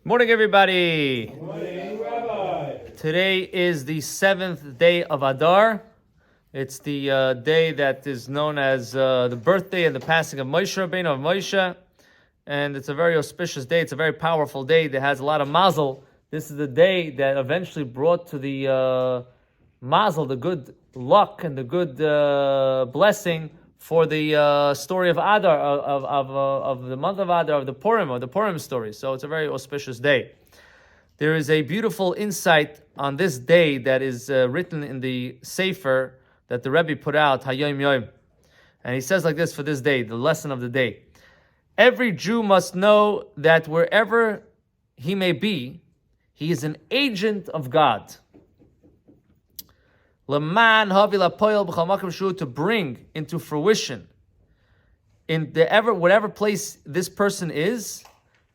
Morning, everybody. Good morning, Rabbi. Today is the 7th day of Adar. It's the day that is known as the birthday and the passing of Moshe Rabbeinu, of Moshe. And it's a very auspicious day. It's a very powerful day that has a lot of mazel. This is the day that eventually brought to the mazel, the good luck and the good blessing for the story of Adar, of the month of Adar, of the Purim story. So it's a very auspicious day. There is a beautiful insight on this day that is written in the Sefer that the Rebbe put out, Hayom Yom. And he says like this for this day, the lesson of the day. Every Jew must know that wherever he may be, he is an agent of God. To bring into fruition in whatever place this person is,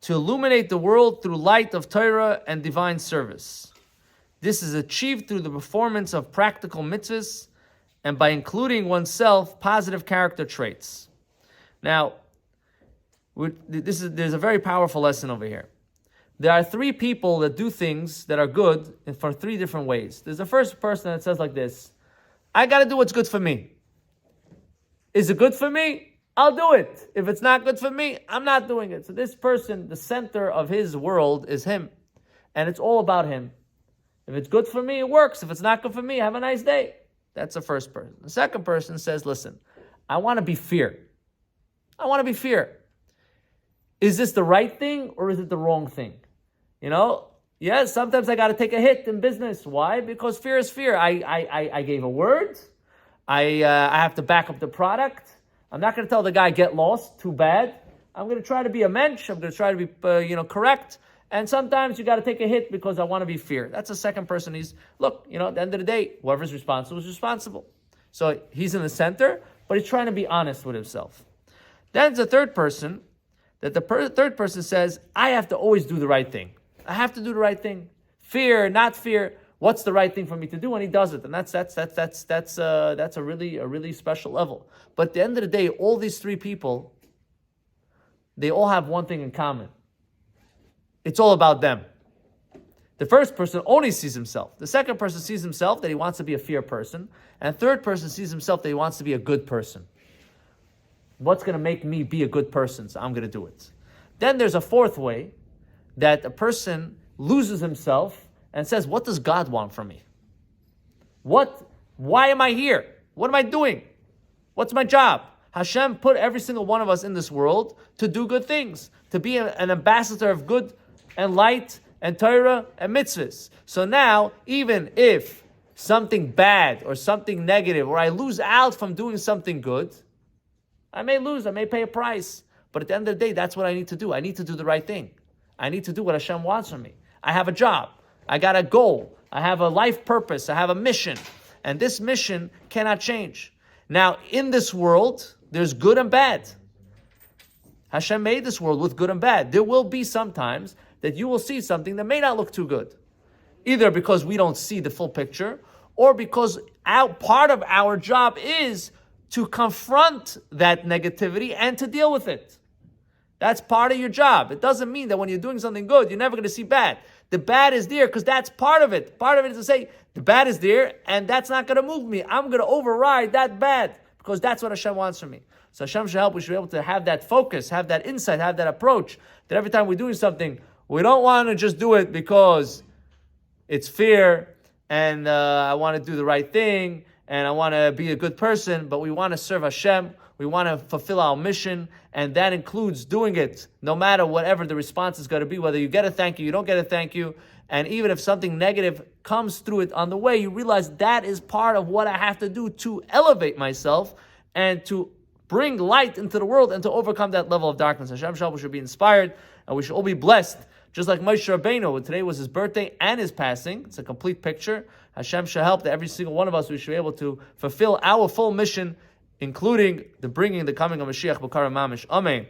to illuminate the world through light of Torah and divine service. This is achieved through the performance of practical mitzvahs and by including oneself positive character traits. Now, there's a very powerful lesson over here. There are three people that do things that are good for three different ways. There's the first person that says like this, I got to do what's good for me. Is it good for me? I'll do it. If it's not good for me, I'm not doing it. So this person, the center of his world is him. And it's all about him. If it's good for me, it works. If it's not good for me, have a nice day. That's the first person. The second person says, listen, I want to be fair. I want to be fair. Is this the right thing or is it the wrong thing? Yes, sometimes I got to take a hit in business. Why? Because fear is fear. I gave a word. I have to back up the product. I'm not going to tell the guy, get lost, too bad. I'm going to try to be a mensch. I'm going to try to be, correct. And sometimes you got to take a hit because I want to be fair. That's the second person. At the end of the day, whoever's responsible is responsible. So he's in the center, but he's trying to be honest with himself. Then there's a third person, that the third person says, I have to always do the right thing. I have to do the right thing. Fear, not fear. What's the right thing for me to do? And he does it. And that's a really special level. But at the end of the day, all these three people, they all have one thing in common. It's all about them. The first person only sees himself. The second person sees himself that he wants to be a fair person. And third person sees himself that he wants to be a good person. What's going to make me be a good person? So I'm going to do it. Then there's a fourth way that a person loses himself and says, what does God want from me? Why am I here? What am I doing? What's my job? Hashem put every single one of us in this world to do good things, to be an ambassador of good and light and Torah and mitzvahs. So now, even if something bad or something negative, or I lose out from doing something good, I may lose, I may pay a price. But at the end of the day, that's what I need to do. I need to do the right thing. I need to do what Hashem wants from me. I have a job. I got a goal. I have a life purpose. I have a mission. And this mission cannot change. Now, in this world, there's good and bad. Hashem made this world with good and bad. There will be sometimes that you will see something that may not look too good. Either because we don't see the full picture, or because part of our job is to confront that negativity and to deal with it. That's part of your job. It doesn't mean that when you're doing something good, you're never going to see bad. The bad is there because that's part of it. Part of it is to say, the bad is there and that's not going to move me. I'm going to override that bad because that's what Hashem wants from me. So Hashem should help. We should be able to have that focus, have that insight, have that approach, that every time we're doing something, we don't want to just do it because it's fear and I want to do the right thing and I want to be a good person, but we want to serve Hashem. We want to fulfill our mission, and that includes doing it no matter whatever the response is going to be, whether you get a thank you, you don't get a thank you, and even if something negative comes through it on the way, you realize that is part of what I have to do to elevate myself and to bring light into the world and to overcome that level of darkness. Hashem Shalom should be inspired, and we should all be blessed, just like Moshe Rabbeinu. Today was his birthday and his passing. It's a complete picture. Hashem should help that every single one of us, we should be able to fulfill our full mission, including the coming of Mashiach B'Kara Mamish. Amen.